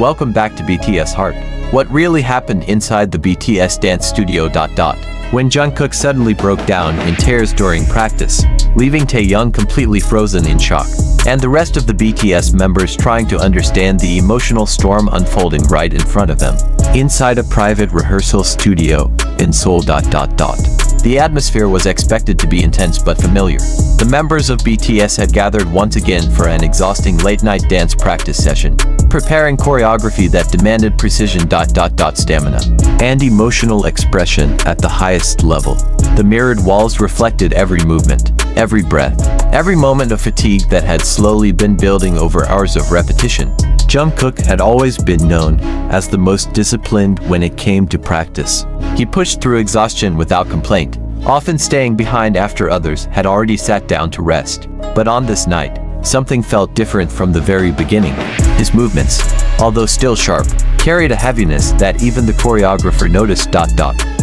welcome back to BTS Heart. What really happened inside the BTS dance studio? When Jungkook suddenly broke down in tears during practice, leaving Taehyung completely frozen in shock, and the rest of the BTS members trying to understand the emotional storm unfolding right in front of them. Inside a private rehearsal studio in Seoul. The atmosphere was expected to be intense but familiar. The members of BTS had gathered once again for an exhausting late-night dance practice session, preparing choreography that demanded precision, stamina, and emotional expression at the highest level. The mirrored walls reflected every movement, every breath, every moment of fatigue that had slowly been building over hours of repetition. Jungkook had always been known as the most disciplined when it came to practice. He pushed through exhaustion without complaint, often staying behind after others had already sat down to rest. But on this night, something felt different from the very beginning. His movements, although still sharp, carried a heaviness that even the choreographer noticed.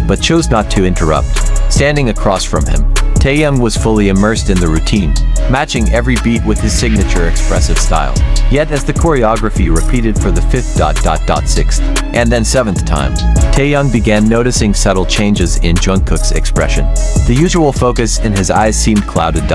But chose not to interrupt. Standing across from him, Taehyung was fully immersed in the routine, matching every beat with his signature expressive style. Yet as the choreography repeated for the fifth, sixth, and then seventh time, Taehyung began noticing subtle changes in Jungkook's expression. The usual focus in his eyes seemed clouded.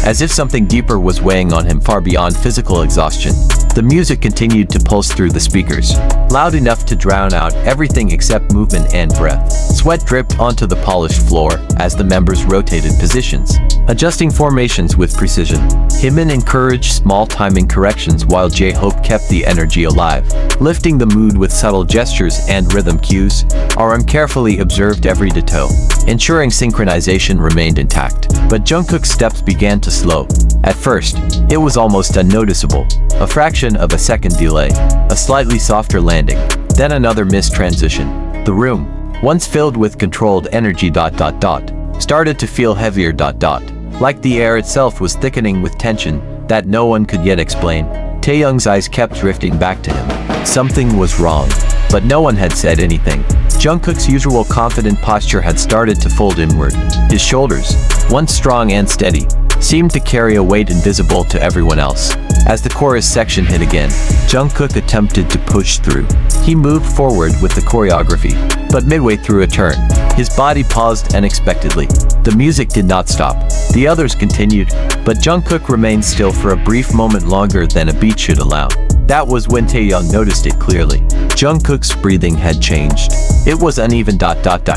As if something deeper was weighing on him far beyond physical exhaustion. The music continued to pulse through the speakers, loud enough to drown out everything except movement and breath. Sweat dripped onto the polished floor as the members rotated positions, adjusting formations with precision. Himmin encouraged small timing corrections while J-Hope kept the energy alive, lifting the mood with subtle gestures and rhythm cues. RM carefully observed every detail, ensuring synchronization remained intact. But Jungkook's steps began to slow. At first, it was almost unnoticeable, a fraction of a second delay, a slightly softer landing, then another missed transition. The room, once filled with controlled energy, started to feel heavier, like the air itself was thickening with tension that no one could yet explain. Taehyung's eyes kept drifting back to him. Something was wrong, but no one had said anything. Jungkook's usual confident posture had started to fold inward. His shoulders, once strong and steady, seemed to carry a weight invisible to everyone else. As the chorus section hit again, Jungkook attempted to push through. He moved forward with the choreography, but midway through a turn, his body paused unexpectedly. The music did not stop. The others continued, but Jungkook remained still for a brief moment longer than a beat should allow. That was when Taehyung noticed it clearly. Jungkook's breathing had changed. It was uneven,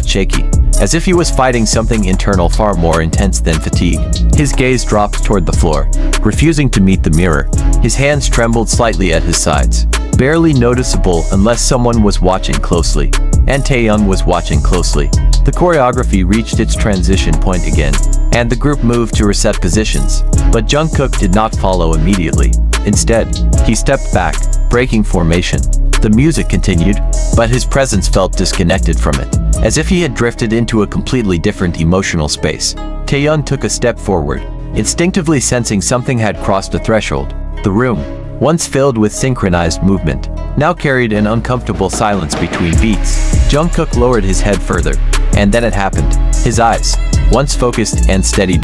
shaky, as if he was fighting something internal far more intense than fatigue. His gaze dropped toward the floor, refusing to meet the mirror. His hands trembled slightly at his sides, barely noticeable unless someone was watching closely. And Taehyung was watching closely. The choreography reached its transition point again, and the group moved to reset positions. But Jungkook did not follow immediately. Instead, he stepped back, breaking formation. The music continued, but his presence felt disconnected from it, as if he had drifted into a completely different emotional space. Taehyung took a step forward, instinctively sensing something had crossed a threshold. The room, once filled with synchronized movement, now carried an uncomfortable silence between beats. Jungkook lowered his head further, and then it happened. His eyes, once focused and steady,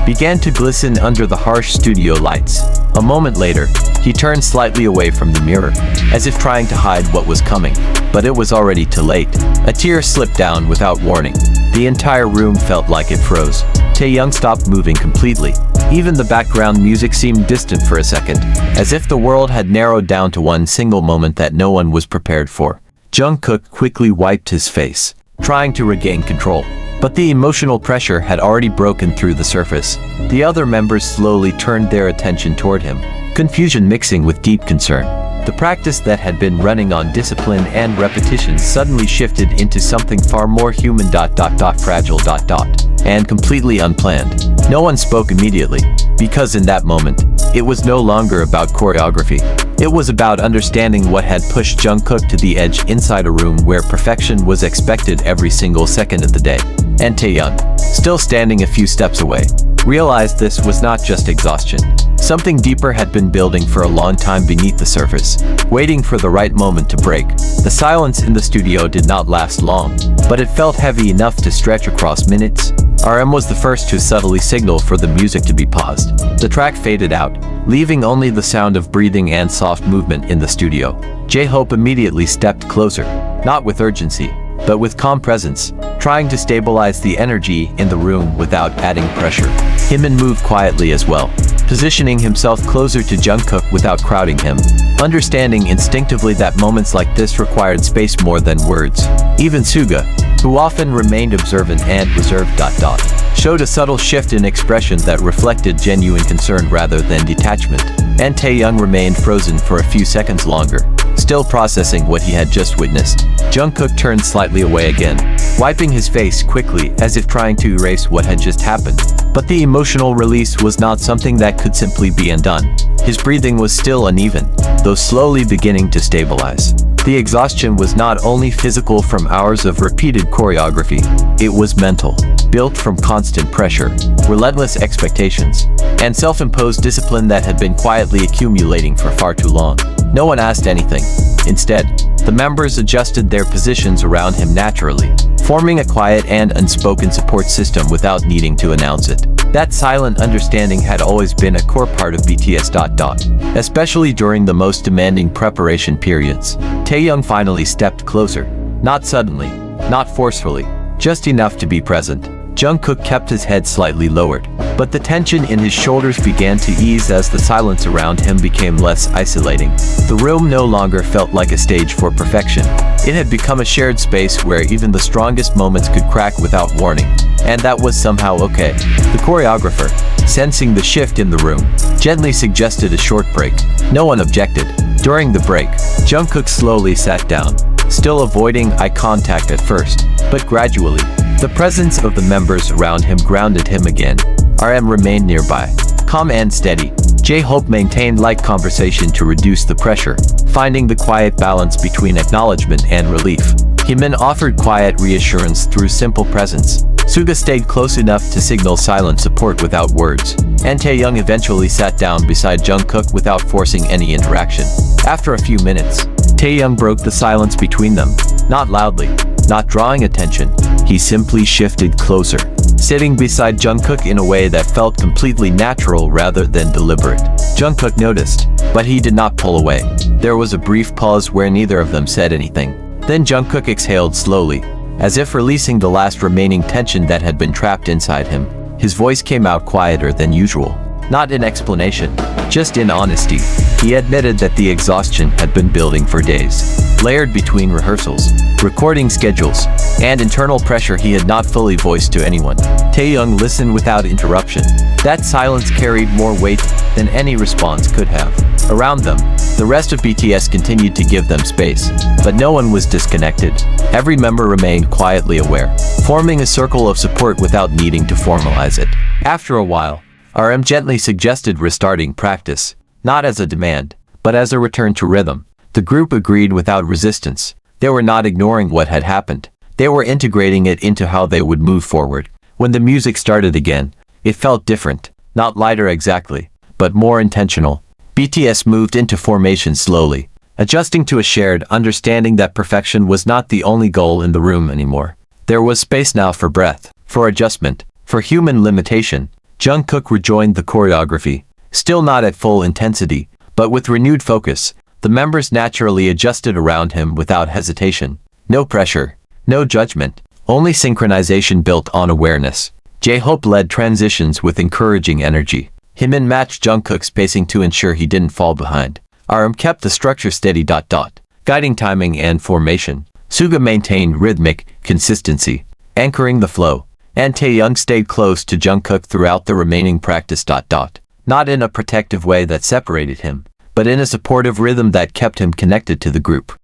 began to glisten under the harsh studio lights. A moment later, he turned slightly away from the mirror, as if trying to hide what was coming. But it was already too late. A tear slipped down without warning. The entire room felt like it froze. Taehyung stopped moving completely. Even the background music seemed distant for a second, as if the world had narrowed down to one single moment that no one was prepared for. Jungkook quickly wiped his face, trying to regain control. But the emotional pressure had already broken through the surface. The other members slowly turned their attention toward him, confusion mixing with deep concern. The practice that had been running on discipline and repetition suddenly shifted into something far more human, fragile, and completely unplanned. No one spoke immediately, because in that moment, it was no longer about choreography. It was about understanding what had pushed Jungkook to the edge inside a room where perfection was expected every single second of the day. And Taehyung, still standing a few steps away, realized this was not just exhaustion. Something deeper had been building for a long time beneath the surface, waiting for the right moment to break. The silence in the studio did not last long, but it felt heavy enough to stretch across minutes. RM was the first to subtly signal for the music to be paused. The track faded out, leaving only the sound of breathing and soft movement in the studio. J-Hope immediately stepped closer, not with urgency, but with calm presence, trying to stabilize the energy in the room without adding pressure. Himmin moved quietly as well, positioning himself closer to Jungkook without crowding him, understanding instinctively that moments like this required space more than words. Even Suga, who often remained observant and reserved, showed a subtle shift in expression that reflected genuine concern rather than detachment, and Taehyung remained frozen for a few seconds longer, still processing what he had just witnessed. Jungkook turned slightly away again, wiping his face quickly as if trying to erase what had just happened. But the emotional release was not something that could simply be undone. His breathing was still uneven, though slowly beginning to stabilize. The exhaustion was not only physical from hours of repeated choreography, it was mental, built from constant pressure, relentless expectations, and self-imposed discipline that had been quietly accumulating for far too long. No one asked anything. Instead, the members adjusted their positions around him naturally, forming a quiet and unspoken support system without needing to announce it. That silent understanding had always been a core part of BTS. Especially during the most demanding preparation periods. Taehyung finally stepped closer, not suddenly, not forcefully, just enough to be present. Jungkook kept his head slightly lowered, but the tension in his shoulders began to ease as the silence around him became less isolating. The room no longer felt like a stage for perfection. It had become a shared space where even the strongest moments could crack without warning, and that was somehow okay. The choreographer, sensing the shift in the room, gently suggested a short break. No one objected. During the break, Jungkook slowly sat down, still avoiding eye contact at first, but gradually, the presence of the members around him grounded him again. RM remained nearby, calm and steady. J-Hope maintained light conversation to reduce the pressure, finding the quiet balance between acknowledgement and relief. Himmin offered quiet reassurance through simple presence. Suga stayed close enough to signal silent support without words, and Taehyung eventually sat down beside Jungkook without forcing any interaction. After a few minutes, Taehyung broke the silence between them, not loudly, not drawing attention. He simply shifted closer, sitting beside Jungkook in a way that felt completely natural rather than deliberate. Jungkook noticed, but he did not pull away. There was a brief pause where neither of them said anything. Then Jungkook exhaled slowly, as if releasing the last remaining tension that had been trapped inside him. His voice came out quieter than usual, not in explanation, just in honesty. He admitted that the exhaustion had been building for days, layered between rehearsals, recording schedules, and internal pressure he had not fully voiced to anyone. Taehyung listened without interruption. That silence carried more weight than any response could have. Around them, the rest of BTS continued to give them space, but no one was disconnected. Every member remained quietly aware, forming a circle of support without needing to formalize it. After a while, RM gently suggested restarting practice, not as a demand, but as a return to rhythm. The group agreed without resistance. They were not ignoring what had happened. They were integrating it into how they would move forward. When the music started again, it felt different, not lighter exactly, but more intentional. BTS moved into formation slowly, adjusting to a shared understanding that perfection was not the only goal in the room anymore. There was space now for breath, for adjustment, for human limitation. Jungkook rejoined the choreography, still not at full intensity, but with renewed focus. The members naturally adjusted around him without hesitation. No pressure, no judgment, only synchronization built on awareness. J-Hope led transitions with encouraging energy. Himmin matched Jungkook's pacing to ensure he didn't fall behind. RM kept the structure steady, guiding timing and formation. Suga maintained rhythmic consistency, anchoring the flow, and Taehyung stayed close to Jungkook throughout the remaining practice. Not in a protective way that separated him, but in a supportive rhythm that kept him connected to the group.